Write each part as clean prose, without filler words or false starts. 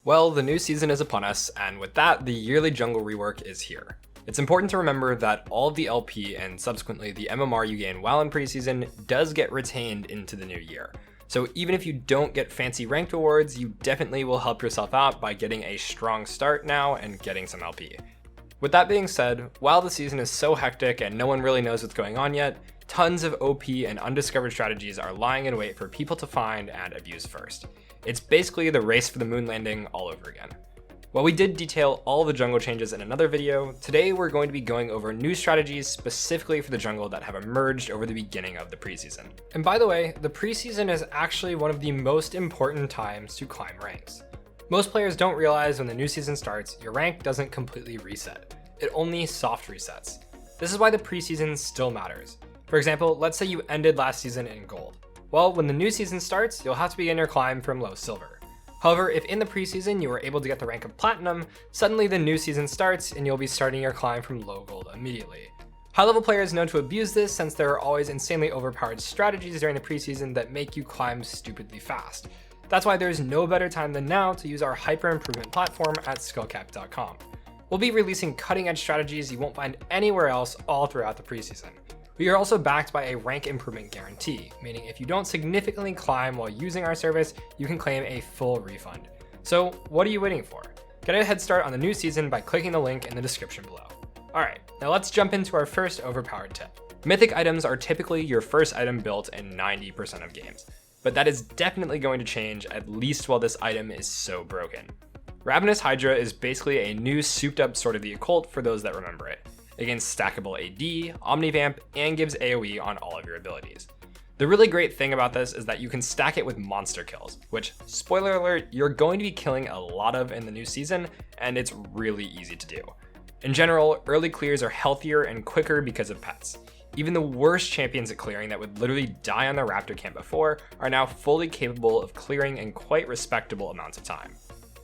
Well, the new season is upon us, and with that, the yearly jungle rework is here. It's important to remember that all of the LP and subsequently the MMR you gain while in preseason does get retained into the new year. So even if you don't get fancy ranked rewards, you definitely will help yourself out by getting a strong start now and getting some LP. With that being said, while the season is so hectic and no one really knows what's going on yet, tons of OP and undiscovered strategies are lying in wait for people to find and abuse first. It's basically the race for the moon landing all over again. While we did detail all the jungle changes in another video, today we're going to be going over new strategies specifically for the jungle that have emerged over the beginning of the preseason. And by the way, the preseason is actually one of the most important times to climb ranks. Most players don't realize when the new season starts, your rank doesn't completely reset. It only soft resets. This is why the preseason still matters. For example, let's say you ended last season in gold. Well, when the new season starts, you'll have to begin your climb from low silver. However, if in the preseason you were able to get the rank of platinum, suddenly the new season starts and you'll be starting your climb from low gold immediately. High-level players know to abuse this since there are always insanely overpowered strategies during the preseason that make you climb stupidly fast. That's why there's no better time than now to use our hyper improvement platform at skillcap.com. We'll be releasing cutting-edge strategies you won't find anywhere else all throughout the preseason. We are also backed by a rank improvement guarantee, meaning if you don't significantly climb while using our service, you can claim a full refund. So what are you waiting for? Get a head start on the new season by clicking the link in the description below. Alright, now let's jump into our first overpowered tip. Mythic items are typically your first item built in 90% of games, but that is definitely going to change at least while this item is so broken. Ravenous Hydra is basically a new souped up Sword of the Occult for those that remember it. It gains stackable AD, Omnivamp, and gives AoE on all of your abilities. The really great thing about this is that you can stack it with monster kills, which, spoiler alert, you're going to be killing a lot of in the new season, and it's really easy to do. In general, early clears are healthier and quicker because of pets. Even the worst champions at clearing that would literally die on the raptor camp before are now fully capable of clearing in quite respectable amounts of time.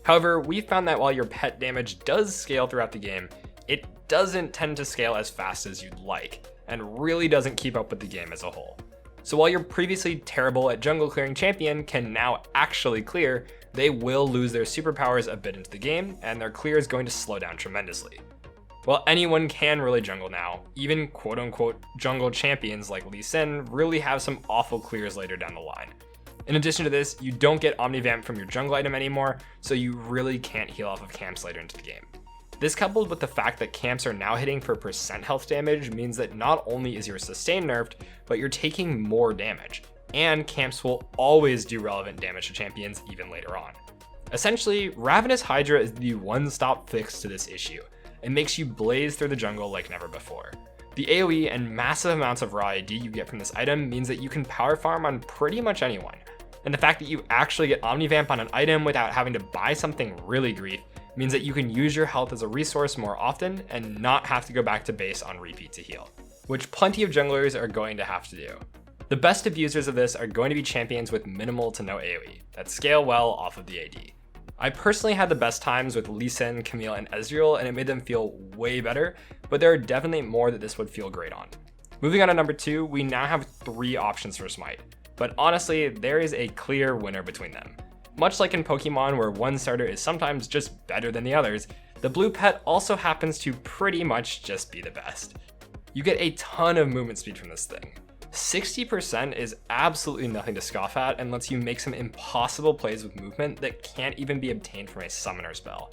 However, we found that while your pet damage does scale throughout the game, it doesn't tend to scale as fast as you'd like, and really doesn't keep up with the game as a whole. So while your previously terrible at jungle clearing champion can now actually clear, they will lose their superpowers a bit into the game, and their clear is going to slow down tremendously. While anyone can really jungle now, even quote-unquote jungle champions like Lee Sin really have some awful clears later down the line. In addition to this, you don't get Omnivamp from your jungle item anymore, so you really can't heal off of camps later into the game. This coupled with the fact that camps are now hitting for percent health damage means that not only is your sustain nerfed, but you're taking more damage, and camps will always do relevant damage to champions even later on. Essentially, Ravenous Hydra is the one-stop fix to this issue. It makes you blaze through the jungle like never before. The AoE and massive amounts of raw AD you get from this item means that you can power farm on pretty much anyone. And the fact that you actually get Omnivamp on an item without having to buy something really grief means that you can use your health as a resource more often and not have to go back to base on repeat to heal, which plenty of junglers are going to have to do. The best abusers of this are going to be champions with minimal to no AoE that scale well off of the AD. I personally had the best times with Lee Sin, Camille, and Ezreal, and it made them feel way better, but there are definitely more that this would feel great on. Moving on to number 2, we now have 3 options for Smite, but honestly, there is a clear winner between them. Much like in Pokemon where one starter is sometimes just better than the others, the blue pet also happens to pretty much just be the best. You get a ton of movement speed from this thing. 60% is absolutely nothing to scoff at and lets you make some impossible plays with movement that can't even be obtained from a summoner spell.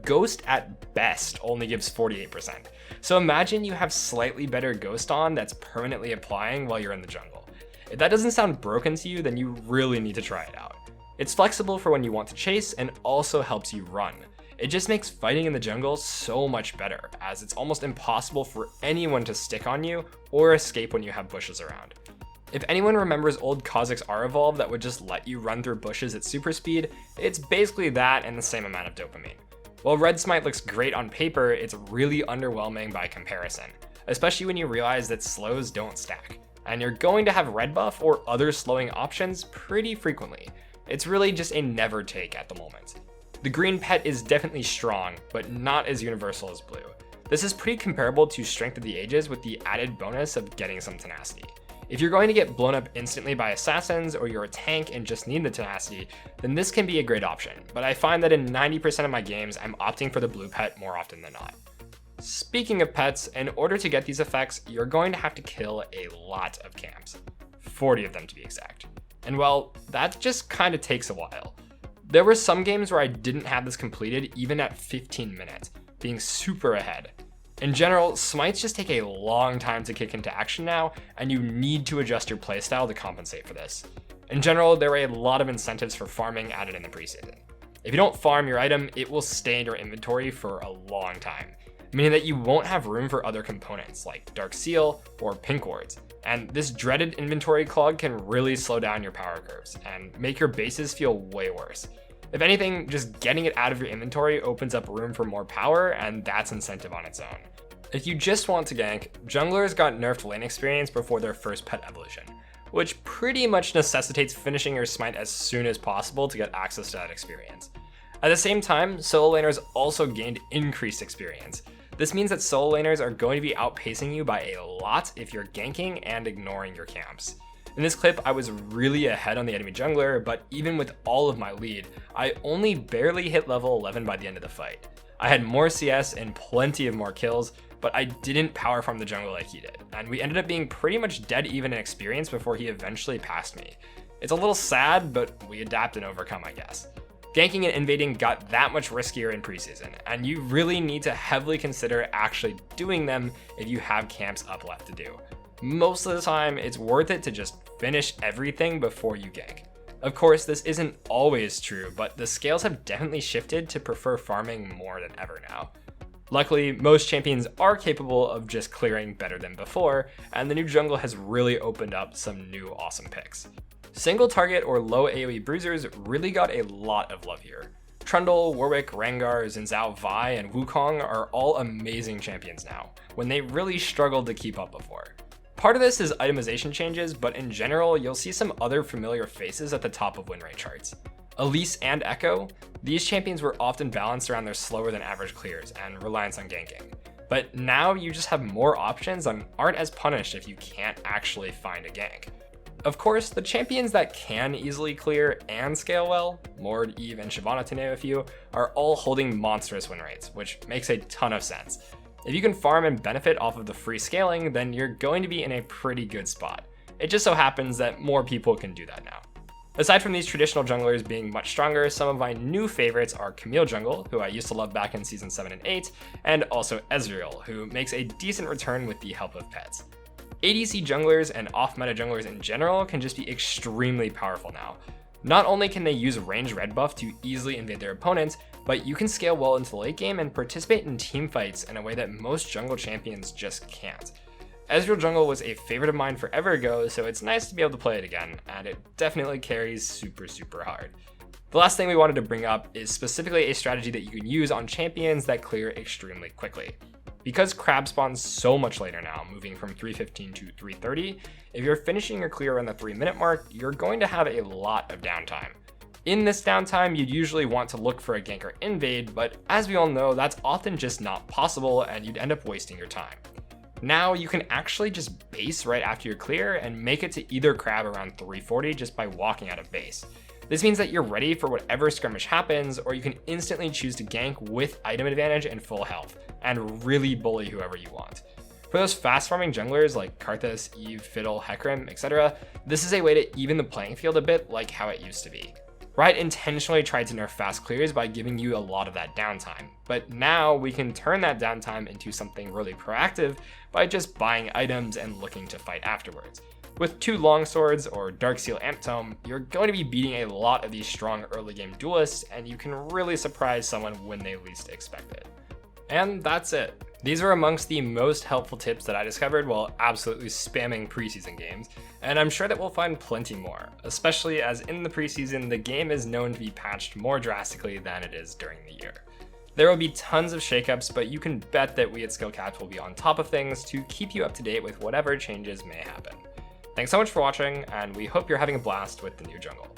Ghost at best only gives 48%, so imagine you have slightly better Ghost on that's permanently applying while you're in the jungle. If that doesn't sound broken to you, then you really need to try it out. It's flexible for when you want to chase and also helps you run. It just makes fighting in the jungle so much better, as it's almost impossible for anyone to stick on you or escape when you have bushes around. If anyone remembers old Kha'Zix R-Evolve that would just let you run through bushes at super speed, it's basically that and the same amount of dopamine. While Red Smite looks great on paper, it's really underwhelming by comparison, especially when you realize that slows don't stack, and you're going to have red buff or other slowing options pretty frequently. It's really just a never take at the moment. The green pet is definitely strong, but not as universal as blue. This is pretty comparable to Strength of the Ages with the added bonus of getting some tenacity. If you're going to get blown up instantly by assassins, or you're a tank and just need the tenacity, then this can be a great option, but I find that in 90% of my games, I'm opting for the blue pet more often than not. Speaking of pets, in order to get these effects, you're going to have to kill a lot of camps. 40 of them to be exact. And well, that just kind of takes a while. There were some games where I didn't have this completed even at 15 minutes, being super ahead. In general, smites just take a long time to kick into action now, and you need to adjust your playstyle to compensate for this. In general, there are a lot of incentives for farming added in the preseason. If you don't farm your item, it will stay in your inventory for a long time, meaning that you won't have room for other components like Dark Seal or Pink Wards. And this dreaded inventory clog can really slow down your power curves and make your bases feel way worse. If anything, just getting it out of your inventory opens up room for more power, and that's incentive on its own. If you just want to gank, junglers got nerfed lane experience before their first pet evolution, which pretty much necessitates finishing your smite as soon as possible to get access to that experience. At the same time, solo laners also gained increased experience. This means that solo laners are going to be outpacing you by a lot if you're ganking and ignoring your camps. In this clip, I was really ahead on the enemy jungler, but even with all of my lead, I only barely hit level 11 by the end of the fight. I had more CS and plenty of more kills, but I didn't power farm the jungle like he did, and we ended up being pretty much dead even in experience before he eventually passed me. It's a little sad, but we adapt and overcome, I guess. Ganking and invading got that much riskier in preseason, and you really need to heavily consider actually doing them if you have camps up left to do. Most of the time, it's worth it to just finish everything before you gank. Of course, this isn't always true, but the scales have definitely shifted to prefer farming more than ever now. Luckily, most champions are capable of just clearing better than before, and the new jungle has really opened up some new awesome picks. Single target or low AoE bruisers really got a lot of love here. Trundle, Warwick, Rengar, Xin Vi, and Wukong are all amazing champions now, when they really struggled to keep up before. Part of this is itemization changes, but in general, you'll see some other familiar faces at the top of win rate charts. Elise and Echo, these champions were often balanced around their slower than average clears and reliance on ganking. But now you just have more options and aren't as punished if you can't actually find a gank. Of course, the champions that can easily clear and scale well, Lord, Eve, and Shyvana to name a few, are all holding monstrous win rates, which makes a ton of sense. If you can farm and benefit off of the free scaling, then you're going to be in a pretty good spot. It just so happens that more people can do that now. Aside from these traditional junglers being much stronger, some of my new favorites are Camille Jungle, who I used to love back in Season 7 and 8, and also Ezreal, who makes a decent return with the help of pets. ADC junglers and off-meta junglers in general can just be extremely powerful now. Not only can they use range red buff to easily invade their opponents, but you can scale well into the late game and participate in team fights in a way that most jungle champions just can't. Ezreal Jungle was a favorite of mine forever ago, so it's nice to be able to play it again, and it definitely carries super hard. The last thing we wanted to bring up is specifically a strategy that you can use on champions that clear extremely quickly. Because crab spawns so much later now, moving from 3:15 to 3:30, if you're finishing your clear around the 3-minute mark, you're going to have a lot of downtime. In this downtime, you'd usually want to look for a gank or invade, but as we all know, that's often just not possible and you'd end up wasting your time. Now you can actually just base right after your clear and make it to either crab around 3:40 just by walking out of base. This means that you're ready for whatever skirmish happens, or you can instantly choose to gank with item advantage and full health, and really bully whoever you want. For those fast farming junglers like Karthus, Eve, Fiddle, Hecarim, etc., this is a way to even the playing field a bit like how it used to be. Riot intentionally tried to nerf fast clears by giving you a lot of that downtime, but now we can turn that downtime into something really proactive by just buying items and looking to fight afterwards. With 2 longswords or Darkseal Amp Tome, you're going to be beating a lot of these strong early game duelists, and you can really surprise someone when they least expect it. And that's it. These are amongst the most helpful tips that I discovered while absolutely spamming preseason games, and I'm sure that we'll find plenty more, especially as in the preseason, the game is known to be patched more drastically than it is during the year. There will be tons of shakeups, but you can bet that we at SkillCapped will be on top of things to keep you up to date with whatever changes may happen. Thanks so much for watching, and we hope you're having a blast with the new jungle.